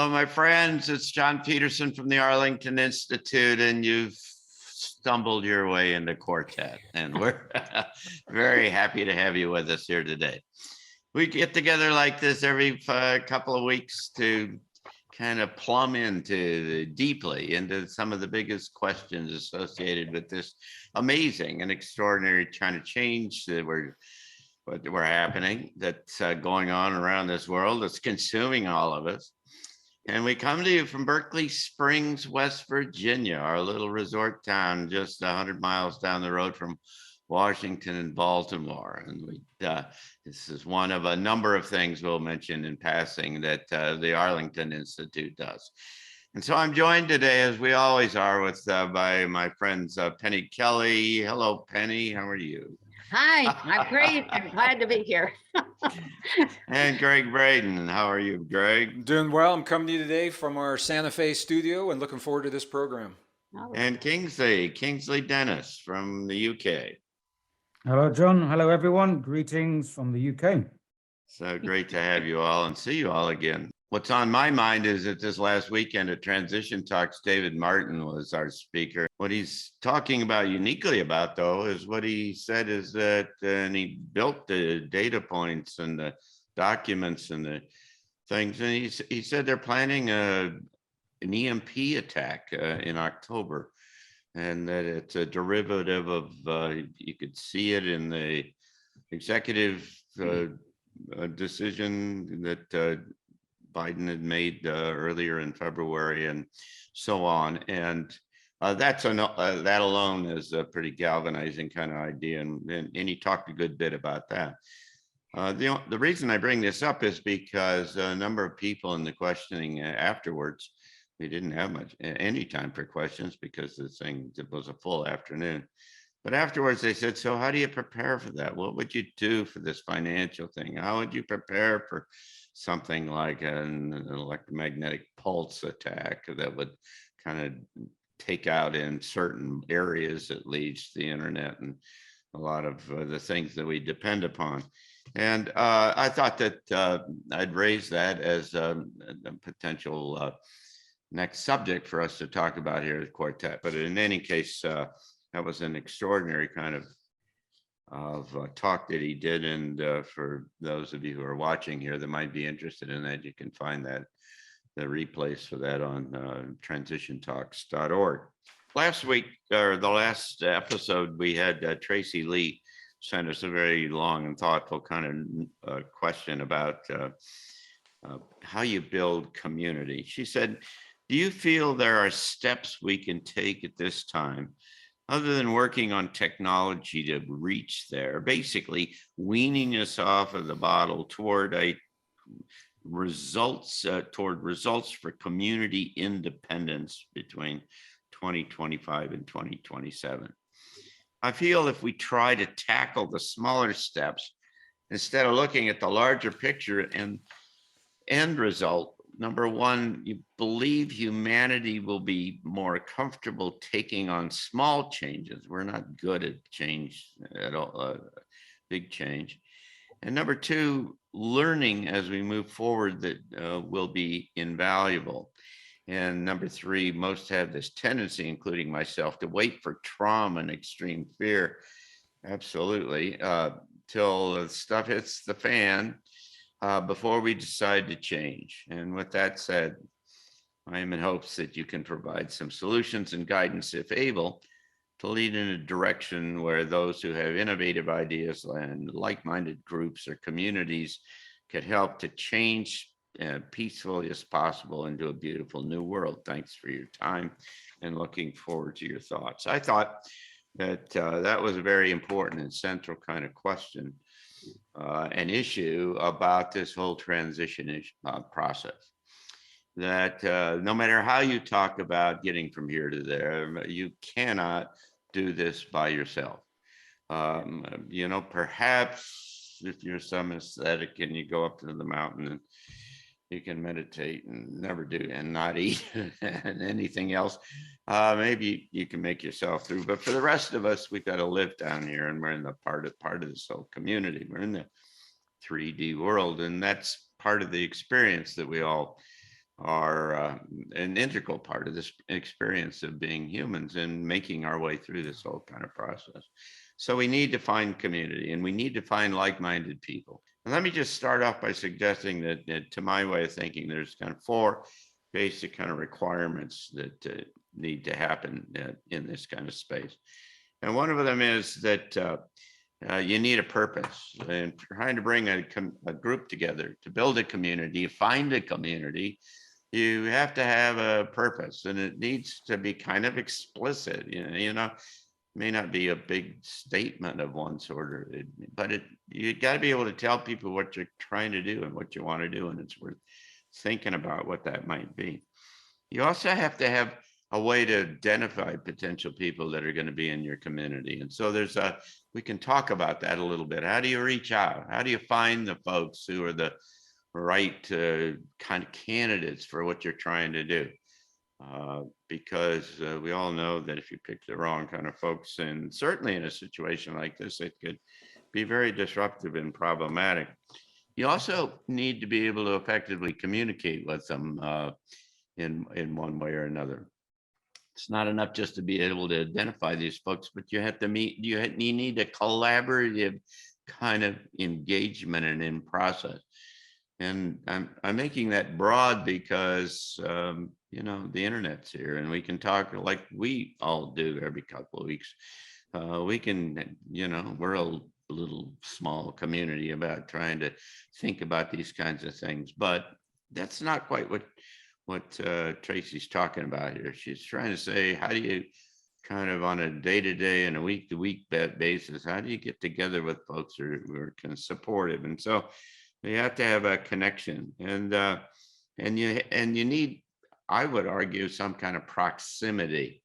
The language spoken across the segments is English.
Hello, my friends. It's John Petersen from the Arlington Institute, and you've stumbled your way into Quartet, and we're very happy to have you with us here today. We get together like this every couple of weeks to kind of plumb deeply into some of the biggest questions associated with this amazing and extraordinary kind of change that we're happening, that's going on around this world, that's consuming all of us. And we come to you from Berkeley Springs, West Virginia, our little resort town just 100 miles down the road from Washington and Baltimore. And this is one of a number of things we'll mention in passing that the Arlington Institute does. And so I'm joined today, as we always are, by my friends Penny Kelly. Hello, Penny. How are you? Hi, I'm great. I'm glad to be here. And Gregg Braden. How are you, Gregg? Doing well. I'm coming to you today from our Santa Fe studio and looking forward to this program. And Kingsley Dennis from the UK. Hello, John. Hello, everyone. Greetings from the UK. So great to have you all and see you all again. What's on my mind is that this last weekend at Transition Talks, David Martin was our speaker. What he's talking about uniquely about, though, is what he said is that, and he built the data points and the documents and the things, and he said they're planning an EMP attack in October, and that it's a derivative of, you could see it in the executive decision that Biden had made earlier in February and so on. And that alone is a pretty galvanizing kind of idea. And he talked a good bit about that. The reason I bring this up is because a number of people in the questioning afterwards, we didn't have any time for questions because the thing was a full afternoon. But afterwards they said, so how do you prepare for that? What would you do for this financial thing? How would you prepare for something like an electromagnetic pulse attack that would kind of take out in certain areas, at least, the internet and a lot of the things that we depend upon? And I thought that I'd raise that as a potential next subject for us to talk about here at Quartet. But in any case, that was an extraordinary kind of talk that he did. And for those of you who are watching here that might be interested in that, you can find the replays for that on transitiontalks.org. Last week, or the last episode, we had Tracy Lee send us a very long and thoughtful kind of question about how you build community. She said, do you feel there are steps we can take at this time other than working on technology to reach there, basically weaning us off of the bottle toward results for community independence between 2025 and 2027? I feel if we try to tackle the smaller steps instead of looking at the larger picture and end result, number one, you believe humanity will be more comfortable taking on small changes. We're not good at change at all, big change. And number two, learning as we move forward that will be invaluable. And number three, most have this tendency, including myself, to wait for trauma and extreme fear, absolutely, till the stuff hits the fan before we decide to change. And with that said, I am in hopes that you can provide some solutions and guidance, if able, to lead in a direction where those who have innovative ideas and like-minded groups or communities could help to change peacefully as possible into a beautiful new world. Thanks for your time and looking forward to your thoughts. I thought that that was a very important and central kind of question, an issue about this whole transition process. That no matter how you talk about getting from here to there, you cannot do this by yourself. Perhaps if you're some aesthetic and you go up to the mountain and you can meditate and never do and not eat and anything else, maybe you can make yourself through. But for the rest of us, we've got to live down here, and we're in the part of this whole community. We're in the 3D world, and that's part of the experience that we all are an integral part of this experience of being humans and making our way through this whole kind of process. So we need to find community, and we need to find like-minded people. And let me just start off by suggesting that to my way of thinking, there's kind of 4 basic kind of requirements that need to happen in this kind of space. And one of them is that you need a purpose, and trying to bring a group together to build a community, find a community. You have to have a purpose, and it needs to be kind of explicit. You know, may not be a big statement of one sort, but you got to be able to tell people what you're trying to do and what you want to do, and it's worth thinking about what that might be. You also have to have a way to identify potential people that are going to be in your community. And so we can talk about that a little bit. How do you reach out? How do you find the folks who are the right kind of candidates for what you're trying to do? Because we all know that if you pick the wrong kind of folks, and certainly in a situation like this, it could be very disruptive and problematic. You also need to be able to effectively communicate with them in one way or another. It's not enough just to be able to identify these folks, but you have to meet, you need a collaborative kind of engagement and in process. And I'm making that broad because, you know, the internet's here, and we can talk like we all do every couple of weeks. We can, you know, we're a little small community about trying to think about these kinds of things, but that's not quite what Tracy's talking about here. She's trying to say, how do you kind of on a day-to-day and a week-to-week basis, how do you get together with folks who are kind of supportive? And so you have to have a connection, and you need, I would argue, some kind of proximity.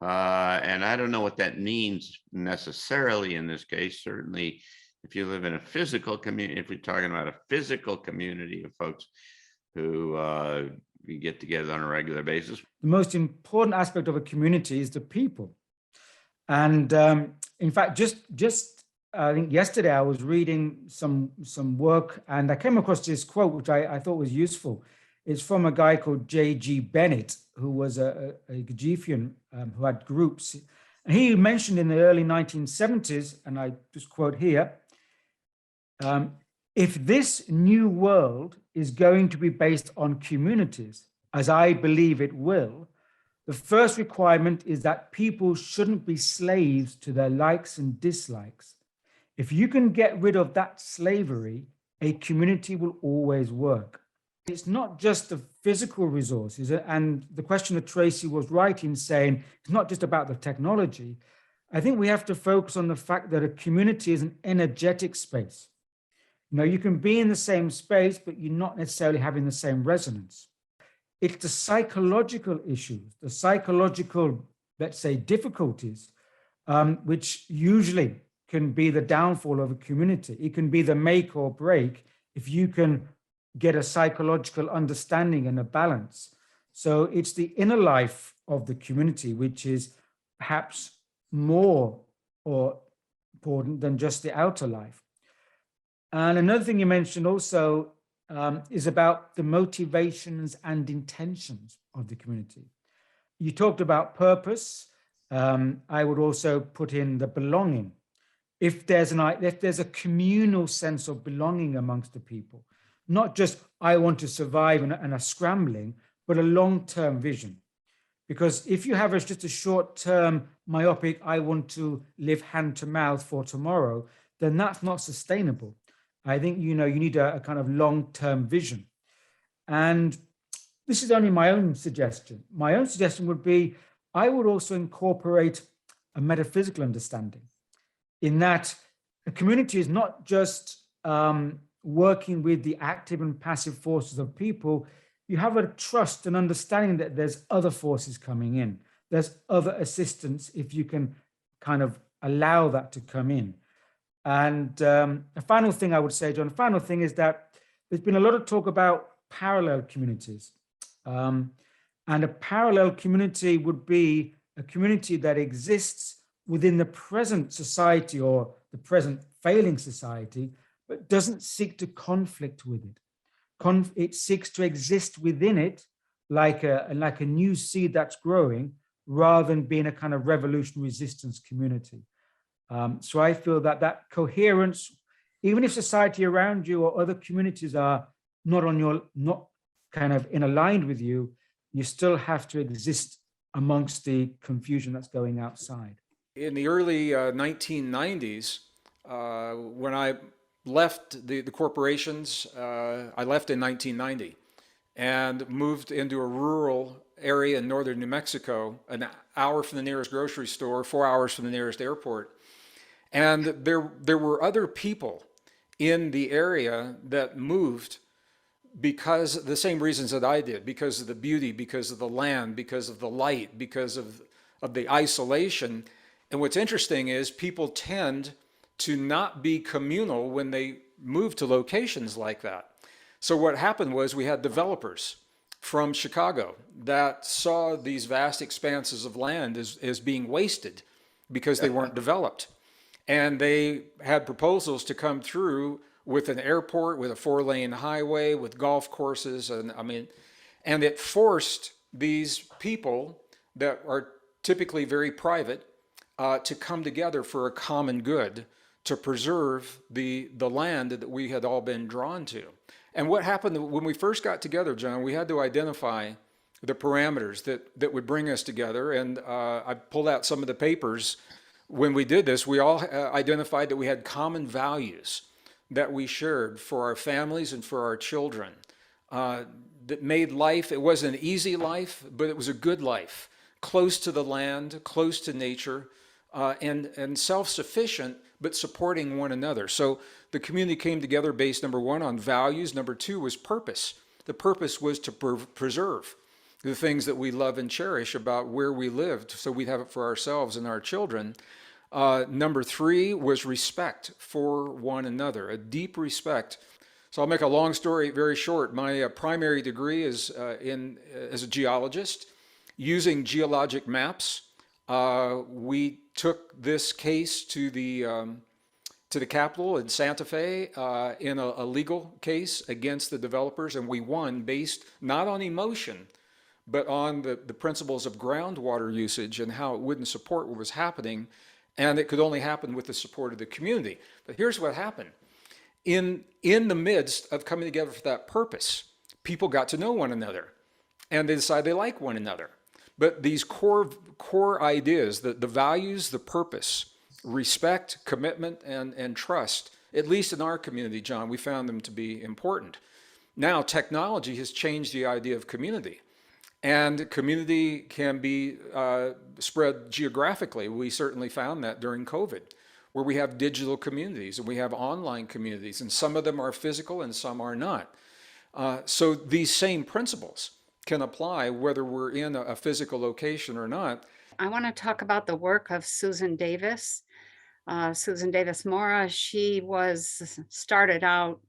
And I don't know what that means necessarily in this case. Certainly, if you live in a physical community, if we're talking about a physical community of folks who we get together on a regular basis. The most important aspect of a community is the people. And in fact, just I think yesterday I was reading some work, and I came across this quote, which I thought was useful. It's from a guy called J.G. Bennett, who was a Gurdjieffian who had groups. And he mentioned in the early 1970s, and I just quote here, if this new world is going to be based on communities, as I believe it will, the first requirement is that people shouldn't be slaves to their likes and dislikes. If you can get rid of that slavery, a community will always work. It's not just the physical resources, and the question that Tracy was right in saying it's not just about the technology. I think we have to focus on the fact that a community is an energetic space. You know, you can be in the same space, but you're not necessarily having the same resonance. It's the psychological issues, the psychological, let's say, difficulties, which usually can be the downfall of a community. It can be the make or break if you can get a psychological understanding and a balance. So it's the inner life of the community, which is perhaps more or important than just the outer life. And another thing you mentioned also is about the motivations and intentions of the community. You talked about purpose. I would also put in the belonging. If there's a communal sense of belonging amongst the people, not just I want to survive and a scrambling, but a long-term vision. Because if you have just a short-term myopic, I want to live hand to mouth for tomorrow, then that's not sustainable. I think, you know, you need a kind of long-term vision. And this is only my own suggestion. My own suggestion would be, I would also incorporate a metaphysical understanding in that a community is not just working with the active and passive forces of people. You have a trust and understanding that there's other forces coming in. There's other assistance if you can kind of allow that to come in. And the final thing I would say, John, the final thing is that there's been a lot of talk about parallel communities. And a parallel community would be a community that exists within the present society or the present failing society, but doesn't seek to conflict with it. It seeks to exist within it, like a new seed that's growing, rather than being a kind of revolution resistance community. So I feel that coherence, even if society around you or other communities are not kind of in aligned with you, you still have to exist amongst the confusion that's going outside. In the early 1990s, when I left the corporations, I left in 1990 and moved into a rural area in northern New Mexico, an hour from the nearest grocery store, 4 hours from the nearest airport. And there were other people in the area that moved because the same reasons that I did, because of the beauty, because of the land, because of the light, because of the isolation. And what's interesting is people tend to not be communal when they move to locations like that. So what happened was we had developers from Chicago that saw these vast expanses of land as being wasted because they weren't developed. And they had proposals to come through with an airport, with a 4-lane highway, with golf courses. And and it forced these people that are typically very private to come together for a common good, to preserve the land that we had all been drawn to. And what happened when we first got together, John, we had to identify the parameters that would bring us together. And I pulled out some of the papers. When we did this, we all identified that we had common values that we shared for our families and for our children, that made life, it wasn't an easy life, but it was a good life, close to the land, close to nature, and self-sufficient, but supporting one another. So the community came together based, number one, on values. Number two was purpose. The purpose was to preserve the things that we love and cherish about where we lived, so we'd have it for ourselves and our children. Number three was respect for one another, a deep respect. So I'll make a long story very short. My primary degree is as a geologist. Using geologic maps, we took this case to the Capitol in Santa Fe in a legal case against the developers, and we won based not on emotion, but on the principles of groundwater usage and how it wouldn't support what was happening, and it could only happen with the support of the community. But here's what happened. In the midst of coming together for that purpose, people got to know one another, and they decided they like one another. But these core ideas, the values, the purpose, respect, commitment, and trust, at least in our community, John, we found them to be important. Now, technology has changed the idea of community. And community can be spread geographically. We certainly found that during COVID, where we have digital communities and we have online communities, and some of them are physical and some are not. So these same principles can apply whether we're in a physical location or not. I want to talk about the work of Susan Davis. Susan Davis Mora, she started out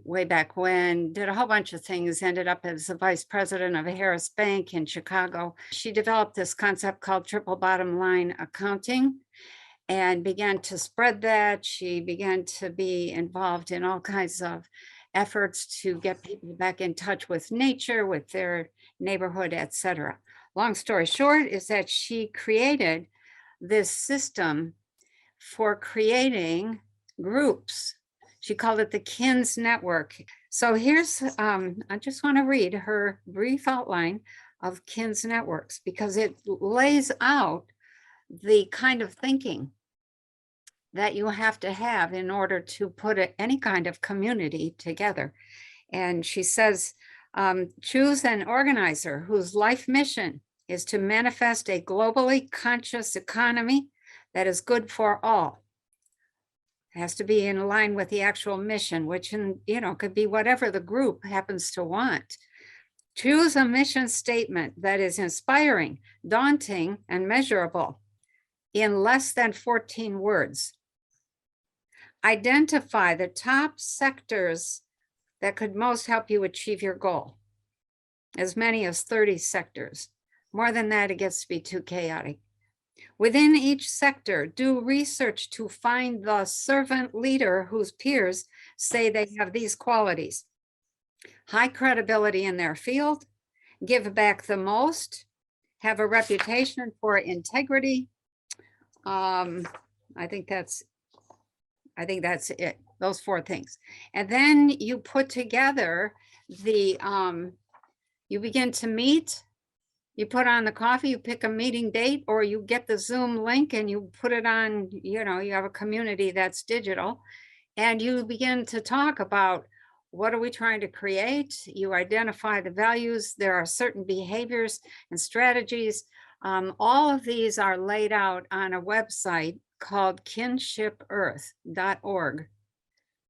way back when, did a whole bunch of things, ended up as the vice president of Harris Bank in Chicago. She developed this concept called triple bottom line accounting and began to spread that. She began to be involved in all kinds of efforts to get people back in touch with nature, with their neighborhood, etc. Long story short is that she created this system for creating groups. She called it the KINS Network. So here's, I just want to read her brief outline of KINS Networks because it lays out the kind of thinking that you have to have in order to put any kind of community together. And she says, choose an organizer whose life mission is to manifest a globally conscious economy that is good for all. It has to be in line with the actual mission, which could be whatever the group happens to want. Choose a mission statement that is inspiring, daunting, and measurable in less than 14 words. Identify the top sectors that could most help you achieve your goal. As many as 30 sectors. More than that, it gets to be too chaotic. Within each sector, do research to find the servant leader whose peers say they have these qualities: high credibility in their field, give back the most, have a reputation for integrity. I think that's it, those 4 things. And then you put together the, you begin to meet, you put on the coffee, you pick a meeting date, or you get the Zoom link and you put it on, you know, you have a community that's digital, and you begin to talk about what are we trying to create? You identify the values. There are certain behaviors and strategies. All of these are laid out on a website called kinshipearth.org.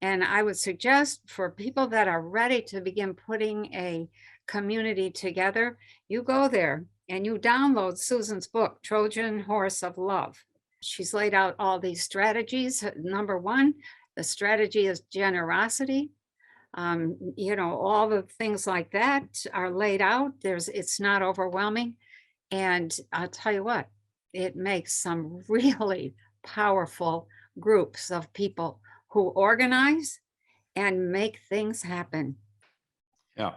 And I would suggest for people that are ready to begin putting a community together, you go there and you download Susan's book, Trojan Horse of Love. She's laid out all these strategies. Number 1, the strategy is generosity. You know, all the things like that are laid out. It's not overwhelming. And I'll tell you what, it makes some really powerful groups of people who organize and make things happen. Yeah.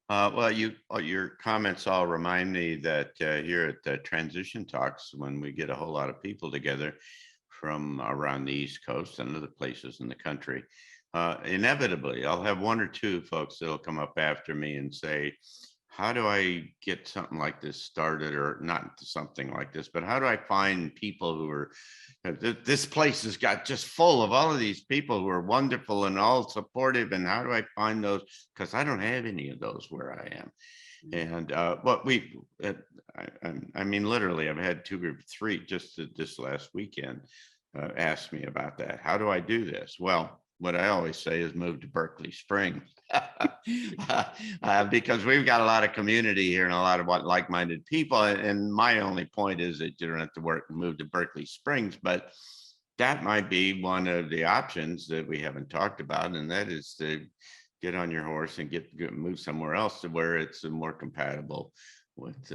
Well, your comments all remind me that here at the Transition Talks, when we get a whole lot of people together from around the East Coast and other places in the country, inevitably, I'll have 1 or 2 folks that'll come up after me and say, how do I get something like this started, or not something like this, but how do I find people who are, this place has got just full of all of these people who are wonderful and all supportive, and how do I find those? Because I don't have any of those where I am. And what I mean, literally, I've had 2 or 3 just this last weekend ask me about that. How do I do this? Well, what I always say is move to Berkeley Springs because we've got a lot of community here and a lot of like-minded people. And my only point is that you don't have to move to Berkeley Springs, but that might be one of the options that we haven't talked about. And that is to get on your horse and move somewhere else to where it's more compatible with,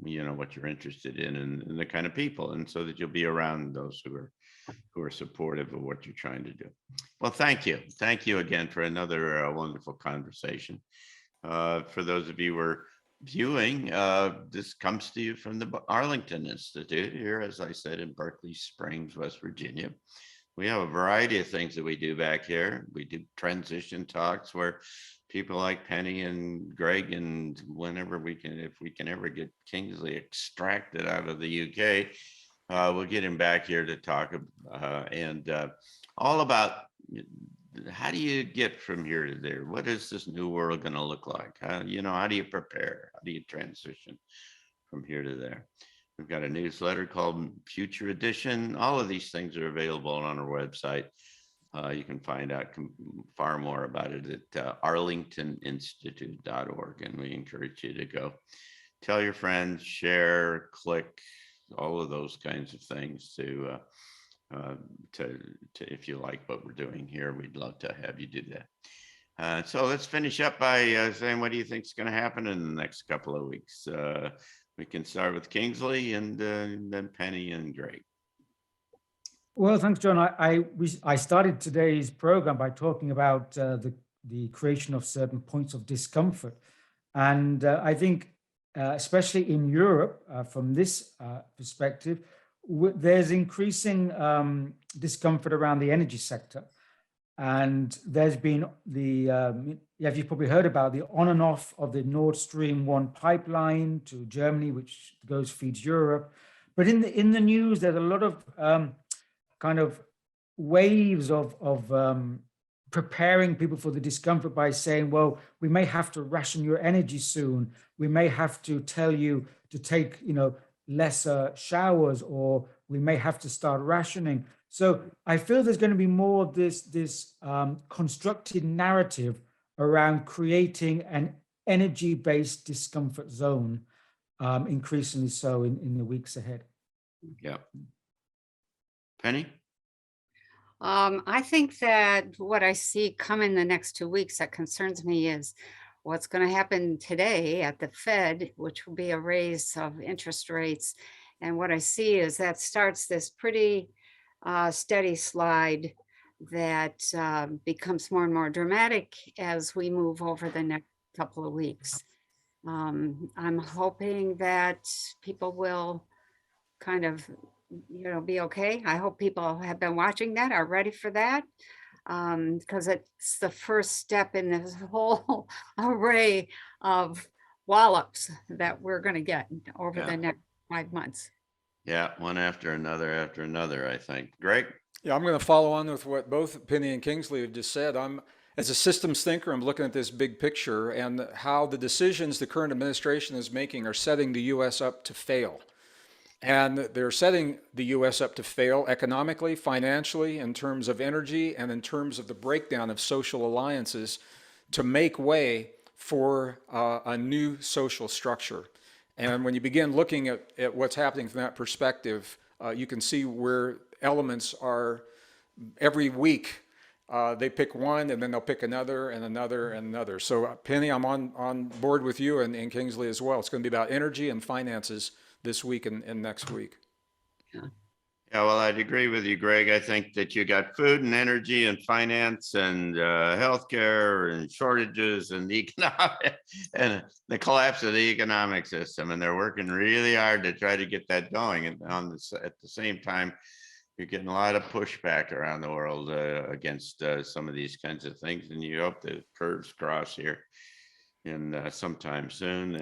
you know, what you're interested in and the kind of people. And so that you'll be around those who are supportive of what you're trying to do. Well, thank you. Thank you again for another wonderful conversation. For those of you who are viewing, this comes to you from the Arlington Institute here, as I said, in Berkeley Springs, West Virginia. We have a variety of things that we do back here. We do transition talks where people like Penny and Gregg, and whenever we can, if we can ever get Kingsley extracted out of the UK, we'll get him back here to talk and all about how do you get from here to there? What is this new world going to look like? You know, how do you prepare? How do you transition from here to there? We've got a newsletter called Future Edition. All of these things are available on our website. You can find out far more about it at arlingtoninstitute.org, and we encourage you to go. Tell your friends, share, click, all of those kinds of things to if you like what we're doing here, we'd love to have you do that. So let's finish up by saying, what do you think is going to happen in the next couple of weeks? We can start with Kingsley and then Penny and Gregg. Well, thanks, John. I started today's program by talking about the creation of certain points of discomfort. And I think, especially in Europe, from this perspective, there's increasing discomfort around the energy sector. And there's been you've probably heard about the on and off of the Nord Stream 1 pipeline to Germany, which feeds Europe. But in the news, there's a lot of kind of waves of preparing people for the discomfort by saying, well, we may have to ration your energy soon. We may have to tell you to take, lesser showers, or we may have to start rationing. So I feel there's going to be more of this constructed narrative around creating an energy-based discomfort zone, increasingly so in the weeks ahead. Yeah. Penny? I think that what I see coming the next 2 weeks that concerns me is what's going to happen today at the Fed, which will be a raise of interest rates. And what I see is that starts this pretty steady slide that becomes more and more dramatic as we move over the next couple of weeks. I'm hoping that people will kind of, be okay. I hope people have been watching that, are ready for that. Because it's the first step in this whole array of wallops that we're going to get over Yeah. the next 5 months. Yeah, one after another, I think. Greg? Yeah, I'm going to follow on with what both Penny and Kingsley have just said. As a systems thinker, I'm looking at this big picture and how the decisions the current administration is making are setting the U.S. up to fail. And they're setting the U.S. up to fail economically, financially, in terms of energy, and in terms of the breakdown of social alliances to make way for a new social structure. And when you begin looking at what's happening from that perspective, you can see where elements are every week. They pick one and then they'll pick another and another and another. So Penny, I'm on board with you and Kingsley as well. It's going to be about energy and finances this week and next week. Yeah, well, I'd agree with you, Greg. I think that you got food and energy and finance and healthcare and shortages and economic and the collapse of the economic system. And they're working really hard to try to get that going. And at the same time, you're getting a lot of pushback around the world against some of these kinds of things. And you hope the curves cross here in sometime soon.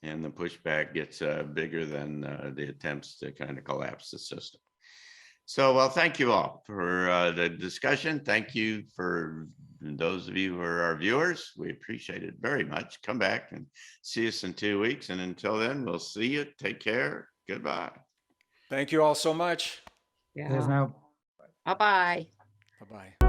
And the pushback gets bigger than the attempts to kind of collapse the system. So, well, thank you all for the discussion. Thank you for those of you who are our viewers. We appreciate it very much. Come back and see us in 2 weeks. And until then, we'll see you. Take care. Goodbye. Thank you all so much. There's Yeah. now Bye-bye. Bye-bye.